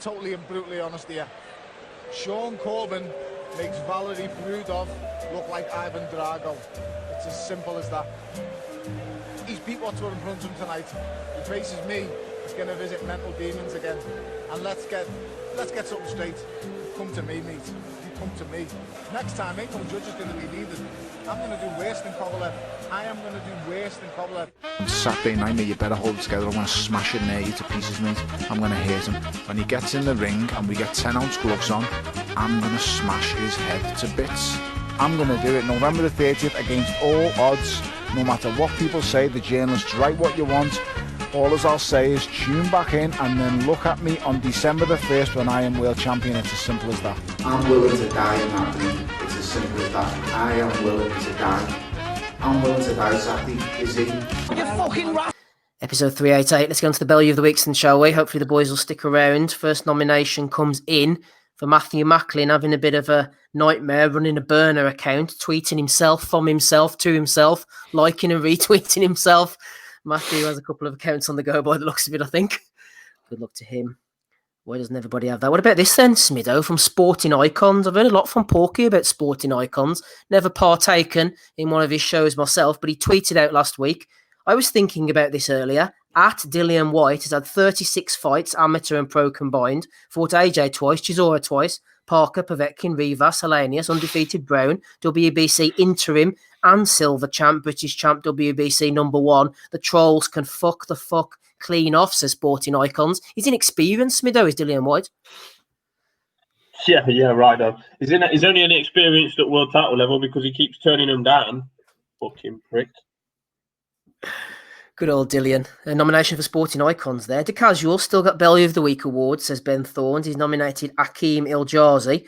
totally and brutally honest here. Sean Corbin makes Valery Brudov look like Ivan Drago. It's as simple as that. He's beat what's in front of him tonight. He faces me. He's going to visit mental demons again. And let's get something straight. Come to me, mate. You come to me. Next time, ain't no judges going to be needed. I'm going to do worse than Kovalev. I am going to do worse than Kovalev. On Saturday night, mate, you better hold it together. I'm going to smash it near you to pieces, mate. I'm going to hit him. When he gets in the ring and we get 10-ounce gloves on, I'm going to smash his head to bits. I'm going to do it November the 30th against all odds. No matter what people say, the journalists write what you want. All as I'll say is tune back in and then look at me on December the 1st when I am world champion. It's as simple as that. I'm willing to die in that ring. It's as simple as that. I am willing to die. I'm willing to die, Saturday. Is he? You fucking rat! Episode 388. Let's go on to the Bellew of the Weeks then, shall we? Hopefully the boys will stick around. First nomination comes in for Matthew Macklin, having a bit of a nightmare, running a burner account, tweeting himself, from himself, to himself, liking and retweeting himself. Matthew has a couple of accounts on the go by the looks of it, I think. Good luck to him. Why doesn't everybody have that? What about this then, Smido, from Sporting Icons? I've heard a lot from Porky about Sporting Icons. Never partaken in one of his shows myself, but he tweeted out last week, I was thinking about this earlier. At Dillian White has had 36 fights, amateur and pro combined. Fought AJ twice, Chisora twice, Parker, Povetkin, Rivas, Hellenius, undefeated Brown, WBC interim and silver champ, British champ, WBC number 1. The trolls can fuck the fuck clean off, says Sporting Icons. He's inexperienced, Smido, is Dillian White. Yeah, right. He's only inexperienced at world title level because he keeps turning them down. Fucking prick. Good old Dillian. A nomination for Sporting Icons there. The Casual still got Bellew of the Week award, says Ben Thorns. He's nominated Akeem Iljazi.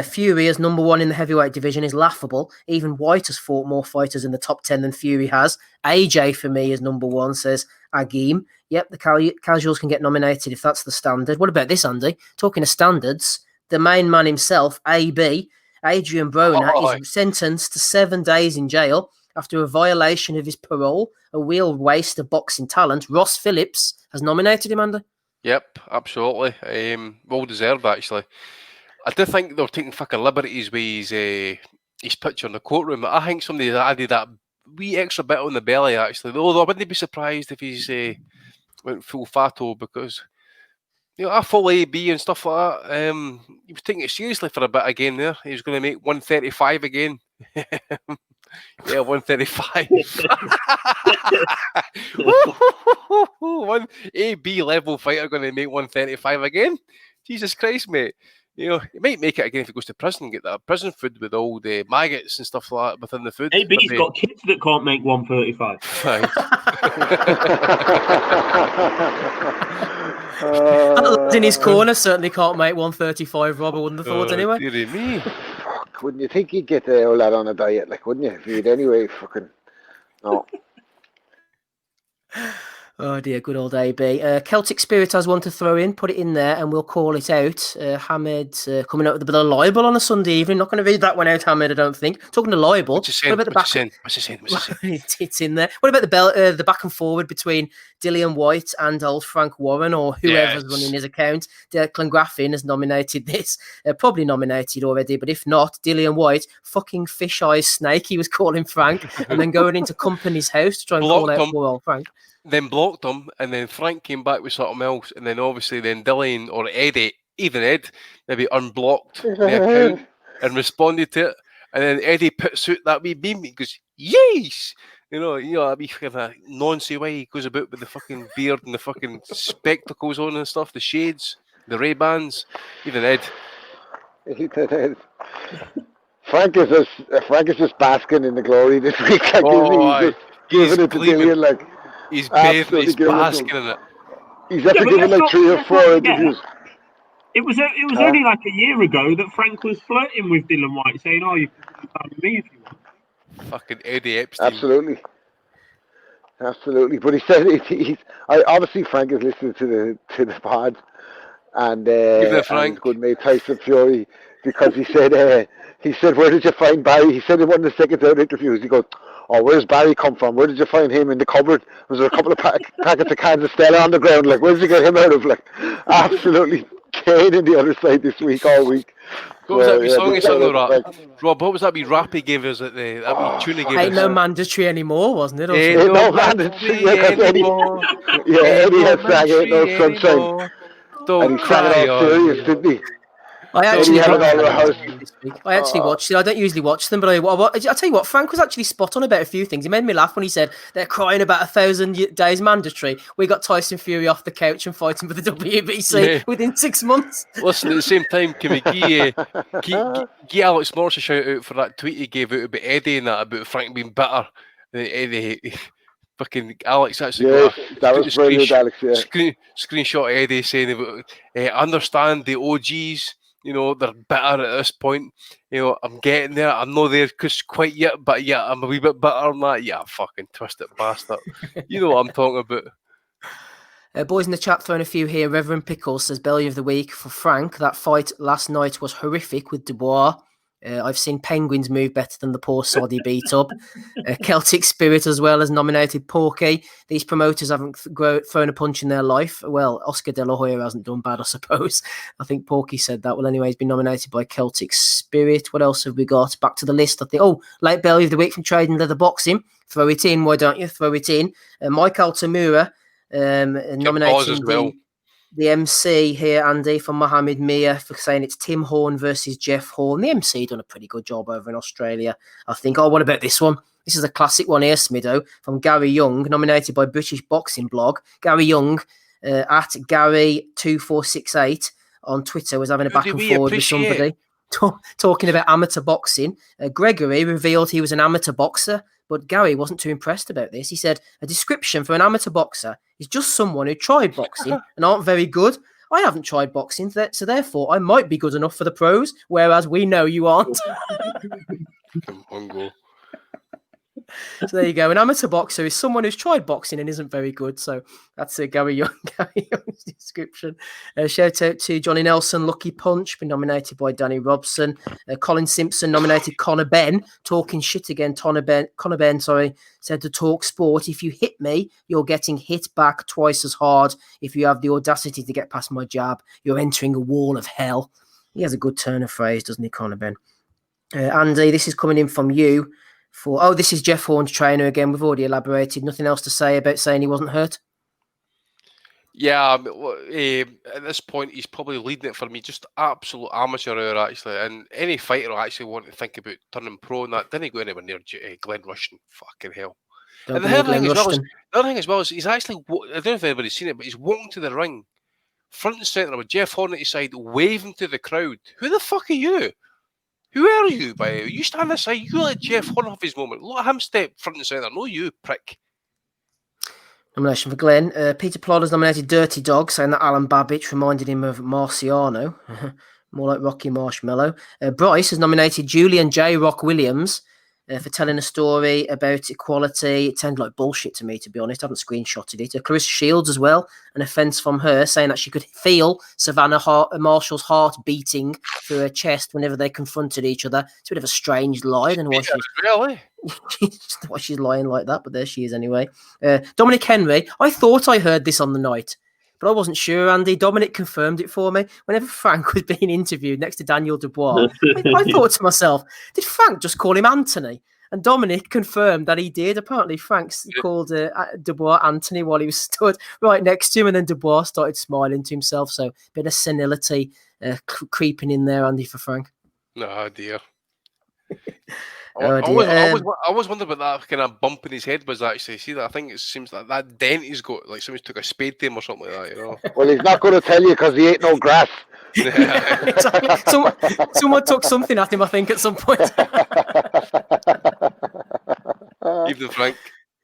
Fury as number 1 in the heavyweight division is laughable. Even White has fought more fighters in the top 10 than Fury has. AJ for me is number 1, says Akeem. Yep, the Casuals can get nominated if that's the standard. What about this, Andy? Talking of standards, the main man himself, AB, Adrian Broner, is sentenced to 7 days in jail after a violation of his parole, a real waste of boxing talent. Ross Phillips has nominated him, Andy. Yep, absolutely. Well deserved, actually. I do think they're taking fucking liberties with his picture in the courtroom. I think somebody added that wee extra bit on the belly, actually. Although I wouldn't be surprised if he's went full fatto, because a full AB and stuff like that. He was taking it seriously for a bit again there. He was going to make 135 again. Yeah, 135. One AB level fighter going to make 135 again. Jesus Christ, mate. He might make it again if he goes to prison and get that prison food with all the maggots and stuff like that within the food. AB's got kids that can't make 135. Right. In his corner certainly can't make 135, Rob. I wouldn't have thought anyway. Dearie me. Wouldn't you think you'd get the old lad on a diet, like, wouldn't you? If you'd anyway, fucking... No. Oh dear, good old AB. Celtic Spirit has one to throw in, put it in there, and we'll call it out. Hamed coming out with a bit of libel on a Sunday evening. Not going to read that one out, Hamed, I don't think. Talking to libel. What's he saying? It's in there. What about the back and forward between Dillian White and old Frank Warren, or whoever's running his account? Declan Graffin has nominated this. Probably nominated already, but if not, Dillian White, fucking fish eyes snake, he was calling Frank, and then going into company's house to try and call out poor old Frank. Then blocked him, and then Frank came back with something else, and then obviously then Dillian or Eddie, even Ed, maybe unblocked the account and responded to it, and then Eddie puts out that wee beam. He goes, "Yes," that wee kind of noncy way he goes about with the fucking beard and the fucking spectacles on and stuff, the shades, the Ray-Bans. Even Ed. Frank is just basking in the glory this week. He's giving it to Dillian, like. He's bathing, he's basking in it. He's after giving like 3 or 4 interviews. It was only like a year ago that Frank was flirting with Dillian White, saying, "Oh, you can come with me if you want." Fucking Eddie Epstein. Absolutely. But he said obviously Frank is listening to the pod, and Frank, good mate Tyson Fury, because he said, "Where did you find Barry?" He said in one of the second third interviews, he goes, "Oh, where's Barry come from? Where did you find him in the cupboard? Was there a couple of packets of cans of Stella on the ground? Like, where did you get him out of?" Like, absolutely Kane on the other side this week, all week. What was that wee song he sang though, Rob? What was that wee rap he gave us at that wee tune he gave us? Ain't no mandatory anymore, wasn't it? Ain't no mandatory anymore. Yeah, Eddie has sang Ain't No Sunshine. Don't cry, and he sang it all serious, didn't he? I actually watched this week. I actually watched it. I don't usually watch them, but I'll tell you what, Frank was actually spot on about a few things. He made me laugh when he said they're crying about 1,000 days mandatory. We got Tyson Fury off the couch and fighting for the WBC within 6 months. Listen, at the same time, can we give Alex Morris a shout out for that tweet he gave out about Eddie and that about Frank being bitter? Eddie, fucking Alex actually that was brilliant, Alex. Screenshot Eddie saying about understand the OGs. You know, they're bitter at this point. You know, I'm getting there. I'm not there quite yet, but yeah, I'm a wee bit bitter on that. Yeah, fucking twisted bastard. You know what I'm talking about. Boys in the chat throwing a few here. Reverend Pickles says, Bellew of the week for Frank. That fight last night was horrific with Dubois. I've seen Penguins move better than the poor sod he beat up. Celtic Spirit as well has nominated Porky. These promoters haven't thrown a punch in their life. Well, Oscar De La Hoya hasn't done bad, I suppose. I think Porky said that. Well, anyway, he's been nominated by Celtic Spirit. What else have we got? Back to the list, I think. Oh, late Bellew of the week from Trading Leather Boxing. Throw it in, why don't you? Throw it in. Mike Altamura nominating the MC here, Andy, from Mohamed Mia, for saying it's Tim Horn versus Jeff Horn. The MC done a pretty good job over in Australia, I think. Oh, what about this one? This is a classic one here, Smido, from Gary Young, nominated by British Boxing Blog. Gary Young, at Gary2468 on Twitter, was having a back and forward with somebody talking about amateur boxing. Gregory revealed he was an amateur boxer, but Gary wasn't too impressed about this. He said, a description for an amateur boxer is just someone who tried boxing and aren't very good. I haven't tried boxing, so therefore I might be good enough for the pros, whereas we know you aren't. Come on, go. So there you go. An amateur boxer is someone who's tried boxing and isn't very good. So that's Gary Young's description. Shout out to Johnny Nelson, Lucky Punch, been nominated by Danny Robson. Colin Simpson nominated Conor Benn, talking shit again. Conor Benn, said to Talk Sport, if you hit me, you're getting hit back twice as hard. If you have the audacity to get past my jab, you're entering a wall of hell. He has a good turn of phrase, doesn't he, Conor Benn? Andy, this is coming in from you. This is Jeff Horn's trainer again. We've already elaborated. Nothing else to say about saying he wasn't hurt? Yeah, at this point, he's probably leading it for me. Just absolute amateur hour, actually. And any fighter will actually want to think about turning pro and that. Didn't go anywhere near Glenn Rushton. Fucking hell. And the other thing as well is he's actually, I don't know if anybody's seen it, but he's walking to the ring, front and centre with Jeff Horn at his side, waving to the crowd. Who the fuck are you? Who are you, by the way? You stand aside. You let Jeff Horn have his moment. Let him step front and centre. No, you, prick. Nomination for Glenn. Peter Plodder's nominated Dirty Dog, saying that Alan Babbitt reminded him of Marciano. More like Rocky Marshmallow. Bryce has nominated Julian J. Rock Williams for telling a story about equality. It sounded like bullshit to me, to be honest. I haven't screenshotted it. Clarissa Shields as well, an offence from her, saying that she could feel Savannah Marshall's heart beating through her chest whenever they confronted each other. It's a bit of a strange lie. I don't know why she's lying like that, but there she is anyway. Dominic Henry, I thought I heard this on the night, but I wasn't sure, Andy. Dominic confirmed it for me. Whenever Frank was being interviewed next to Daniel Dubois, I thought to myself, did Frank just call him Anthony? And Dominic confirmed that he did. Apparently, Frank called Dubois Anthony while he was stood right next to him, and then Dubois started smiling to himself. So a bit of senility creeping in there, Andy, for Frank. Oh, dear. Oh, I always wondered what that kind of bump in his head was actually. See that? I think it seems like that dent he's got, like somebody took a spade to him or something like that, you know. Well, he's not going to tell you because he ain't no grass. Exactly. Someone took something at him, I think, at some point. Even Frank.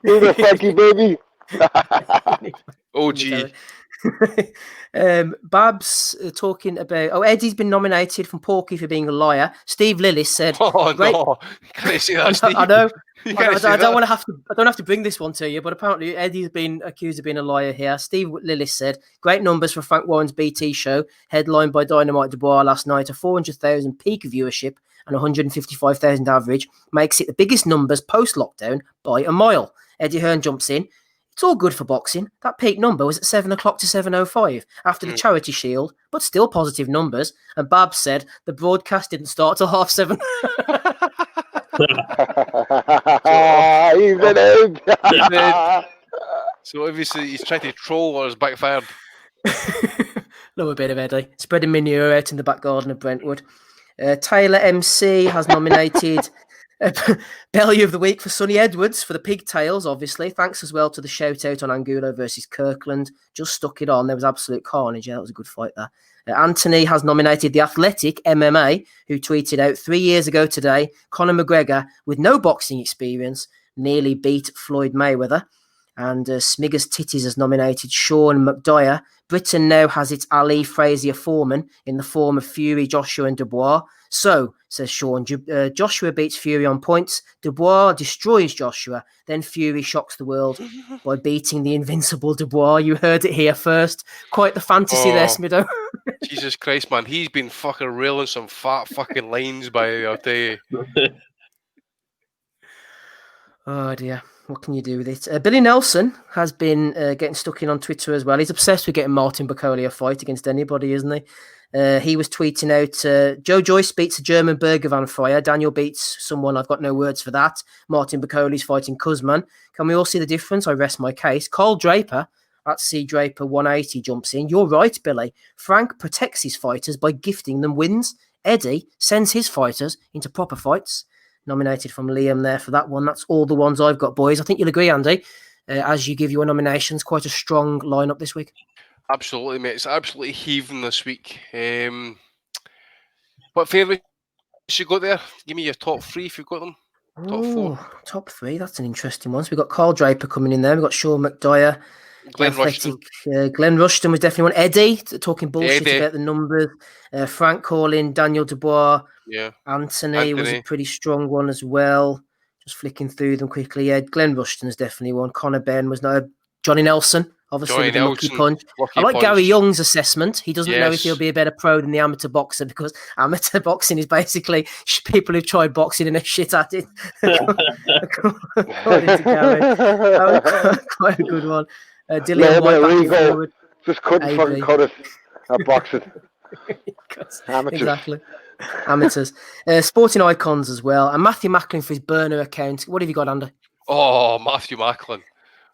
Even Frankie, baby. OG. Babs talking about Eddie's been nominated from Porky for being a liar. Steve Lillis said, no, can't say that, Steve. I know. I don't have to bring this one to you, but apparently Eddie's been accused of being a liar here. Steve Lillis said, great numbers for Frank Warren's BT show, headlined by Dynamite Dubois last night. A 400,000 peak viewership and 155,000 average makes it the biggest numbers post lockdown by a mile. Eddie Hearn jumps in. It's all good for boxing. That peak number was at 7 o'clock to 7:05 after the Charity Shield, but still positive numbers. And Babs said the broadcast didn't start till 7:30. So obviously he's trying to troll or has backfired. Love a bit of Eddie. Spreading manure out in the back garden of Brentwood. Taylor MC has nominated Bellew of the Week for Sonny Edwards for the pigtails, obviously. Thanks as well to the shout out on Angulo versus Kirkland. Just stuck it on. There was absolute carnage. Yeah, that was a good fight there. Anthony has nominated the Athletic MMA, who tweeted out 3 years ago today, Conor McGregor, with no boxing experience, nearly beat Floyd Mayweather. And Smiggers Titties has nominated Sean McDoyer. Britain now has its Ali Frazier Foreman in the form of Fury, Joshua and Dubois. So, says Sean, Joshua beats Fury on points. Dubois destroys Joshua. Then Fury shocks the world by beating the invincible Dubois. You heard it here first. Quite the fantasy there, Smido. Jesus Christ, man. He's been fucking railing some fat fucking lines by, I'll tell you. Oh, dear. What can you do with it? Billy Nelson has been getting stuck in on Twitter as well. He's obsessed with getting Martin Bacoli a fight against anybody, isn't he? He was tweeting out, Joe Joyce beats a German Bergevin fighter. Daniel beats someone, I've got no words for that. Martin Bacoli's fighting Kuzman. Can we all see the difference? I rest my case. Carl Draper, at C Draper 180, jumps in. You're right, Billy. Frank protects his fighters by gifting them wins. Eddie sends his fighters into proper fights. Nominated from Liam there for that one. That's all the ones I've got, boys. I think you'll agree, Andy, as you give your nominations. Quite a strong lineup this week. Absolutely, mate. It's absolutely heaving this week. What favourites you got there? Give me your top three if you've got them. Top four. Top three. That's an interesting one. So we've got Carl Draper coming in there. We've got Sean McDoyer. Glenn Rushton. Glenn Rushton was definitely one. Eddie, talking bullshit about the numbers. Frank calling Daniel Dubois. Yeah. Anthony was a pretty strong one as well. Just flicking through them quickly. Yeah, Glenn Rushton's definitely one. Connor Ben was no. Johnny Nelson, obviously, with the lucky punch. I like Gary Young's assessment. He doesn't know if he'll be a better pro than the amateur boxer, because amateur boxing is basically people who've tried boxing and are shit at it. According to Gary. Quite a good one. Dillian White. Just couldn't fucking cut it at boxing. Amateurs. Exactly. Amateurs. Sporting icons as well. And Matthew Macklin for his burner account. What have you got, Andy? Oh, Matthew Macklin.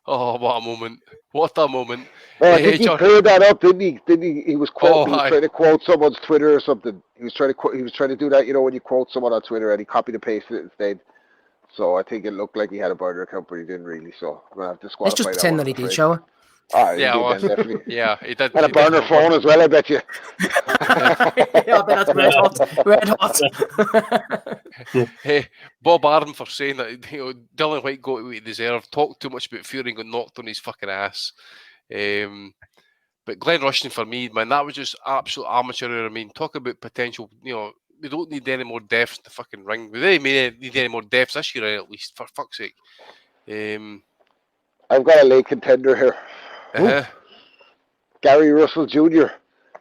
Oh, what a moment. What a moment. Oh, I think he cleared that up, didn't he? He was trying to quote someone's Twitter or something. He was trying to do that, when you quote someone on Twitter and he copied and pasted it instead. So I think it looked like he had a burner account, but he didn't really. So I'm going to have to disqualify. Let's just pretend that he did, shall we? Definitely. Yeah, he did. And a burner phone as well, I bet you. I bet that's red hot. Red hot. Hey, Bob Arum for saying that Dillian White got what he deserved. Talked too much about Fury and got knocked on his fucking ass. But Glenn Rushton for me, man, that was just absolute amateur. I mean, talk about potential. We don't need any more deaths in the fucking ring. We really need any more deaths this year, at least, for fuck's sake. I've got a late contender here. Gary Russell Jr.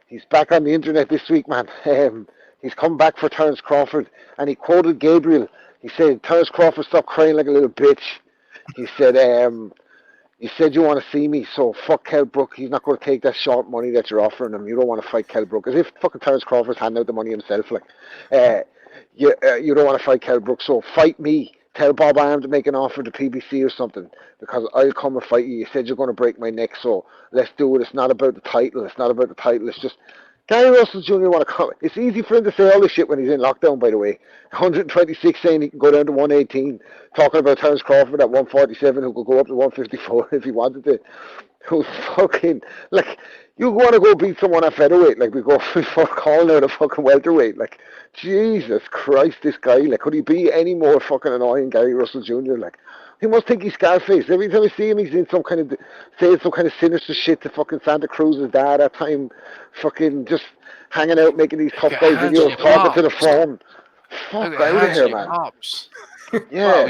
He's back on the internet this week, man. He's come back for Terence Crawford, and he quoted Gabriel. He said, "Terence Crawford, stop crying like a little bitch." He said, "You said you want to see me, so fuck Kell Brook. He's not going to take that short money that you're offering him. You don't want to fight Kell Brook." As if fucking Terence Crawford's handing out the money himself. You don't want to fight Kell Brook, so fight me. Tell Bob Arum to make an offer to PBC or something, because I'll come and fight you. You said you're going to break my neck, so let's do it. It's not about the title. It's just Gary Russell Jr. want to come. It's easy for him to say all this shit when he's in lockdown, by the way. 126 saying he can go down to 118, talking about Terence Crawford at 147 who could go up to 154 if he wanted to. Who's fucking, you want to go beat someone at featherweight, we go before calling out a fucking welterweight. Jesus Christ, this guy, could he be any more fucking annoying, Gary Russell Jr.? He must think he's Scarface. Every time I see him, he's in saying some kind of sinister shit to fucking Santa Cruz's dad at time, fucking just hanging out, making these tough guy videos, talking to the phone. Fuck out of here, man. Yeah,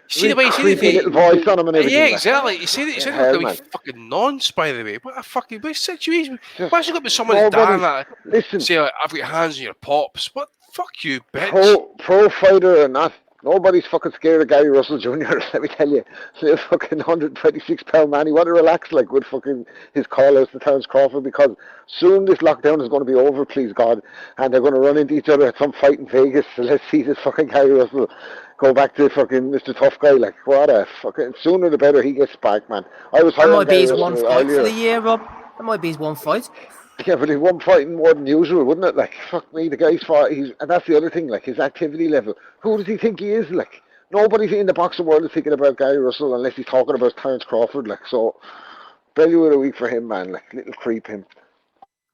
see the way you say little voice on him and everything. Yeah, exactly. You say that. You sound like fucking nonce, by the way. What a fucking situation? Why has it got to be someone down that? Listen, say I've got hands on your pops. What? Fuck you, bitch. Pro fighter or not, Nobody's fucking scared of Gary Russell Jr., let me tell you. Little fucking 126-pound man. He want to relax like with fucking his call-outs to Terence Crawford, because soon this lockdown is going to be over, please God, and they're going to run into each other at some fight in Vegas. So let's see this fucking Gary Russell go back to fucking Mr. Tough Guy. Like, what a fucking... Sooner the better he gets sparked, man. I was high That on might be Gary his Russell one fight earlier. for the year, Rob. That might be his one fight. Yeah, but he's one fighting more than usual, wouldn't it? Like, fuck me, the guy's fought, and that's the other thing, like, his activity level. Who does he think he is, like? Nobody's in the boxing world is thinking about Gary Russell unless he's talking about Terence Crawford, like, so, Bellew of the week for him, man, like, little creep him.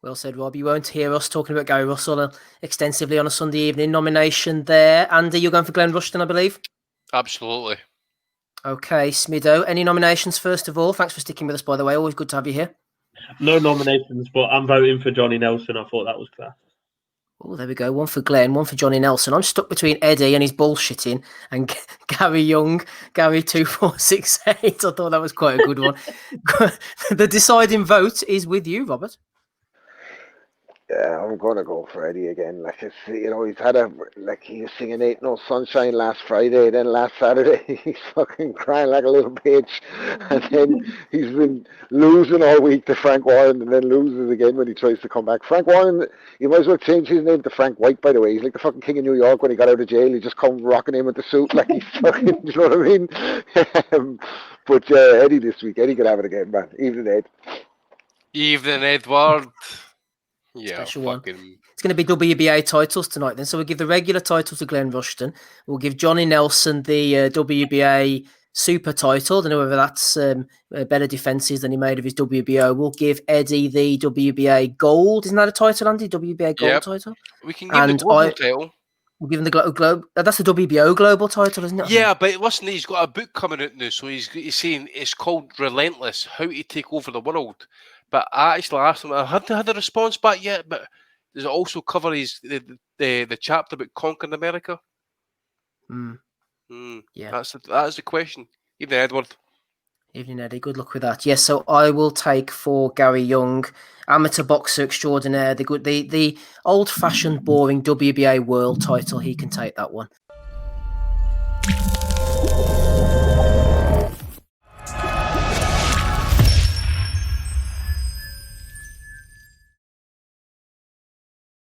Well said, Rob. You won't hear us talking about Gary Russell extensively on a Sunday evening. Nomination there. Andy, you're going for Glenn Rushton, I believe? Absolutely. Okay, Smido. Any nominations, first of all? Thanks for sticking with us, by the way. Always good to have you here. No nominations, but I'm voting for Johnny Nelson. I thought that was class. Oh, there we go. One for Glenn, one for Johnny Nelson. I'm stuck between Eddie and his bullshitting and Gary Young, Gary 2468. I thought that was quite a good one. The deciding vote is with you, Robert. Yeah, I'm gonna go for Eddie again. Like, it's, you know, he's had he was singing "Ain't No Sunshine" last Friday, then last Saturday he's fucking crying like a little bitch, and then he's been losing all week to Frank Warren, and then loses again when he tries to come back. Frank Warren, you might as well change his name to Frank White, by the way. He's like the fucking king of New York when he got out of jail. He just come rocking in with the suit like he's fucking, you know what I mean? But Eddie this week, Eddie could have it again, man. Evening Ed. Evening Edward. Yeah, Special one. It's going to be WBA titles tonight then. So we'll give the regular title to Glenn Rushton. We'll give Johnny Nelson the WBA super title. I don't know whether that's better defences than he made of his WBO. We'll give Eddie the WBA gold. Isn't that a title, Andy? WBA gold title? We can give the global title. We'll give him the globe. That's the WBO global title, isn't it? Yeah, but listen, he's got a book coming out now, so he's saying it's called Relentless: How to Take Over the World. But I actually asked him, I hadn't had a response back yet, but does it also cover the chapter about conquering America? Yeah. That's the question. Evening, Edward. Evening, Eddie. Good luck with that. Yes, so I will take for Gary Young, amateur boxer extraordinaire, the old-fashioned, boring WBA world title. He can take that one.